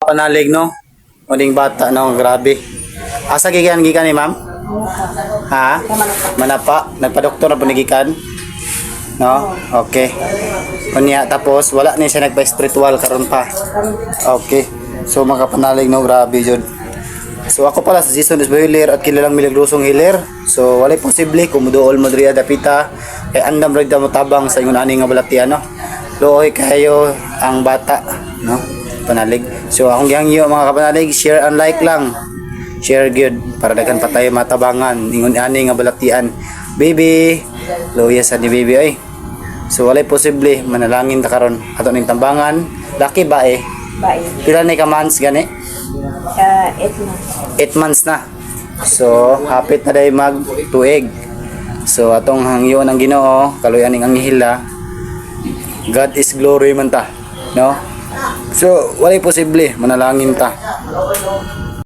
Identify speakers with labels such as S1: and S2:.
S1: Panalig no. Uning bata no, grabe. Asa gikan ni ma'am? Ha? Manapa, nagpa-doktor na punigikan. No? Okay. Kunya tapos wala ni siya nagpa-spiritual karon pa. Okay. So makapanalig no, grabe jud. So ako pala sa Jason Isbo Hilir at kilalang milagrosong Hilir. So walay posible kung muduol mo diri dapita kay andam ra mo tabang sa ingon ani nga balatian no. Looy kayo ang bata no. Panalig. So akong gihangyo mga kapanalig, share and like lang. Share good para daghan pa tayo matabangan ingon ani nga balatian. Baby, loya sa ni baby ay. So walay posible manalangin ta karon ato ning tambangan. Laki ba eh?
S2: Bae.
S1: Pila na ka months gani?
S2: 8 months.
S1: 8 months na. So hapit na day mag tuig. So atong hangyo ng Ginoo, kaluyan ning anghela. God is glory man ta, no? So walay posible manalangin ta.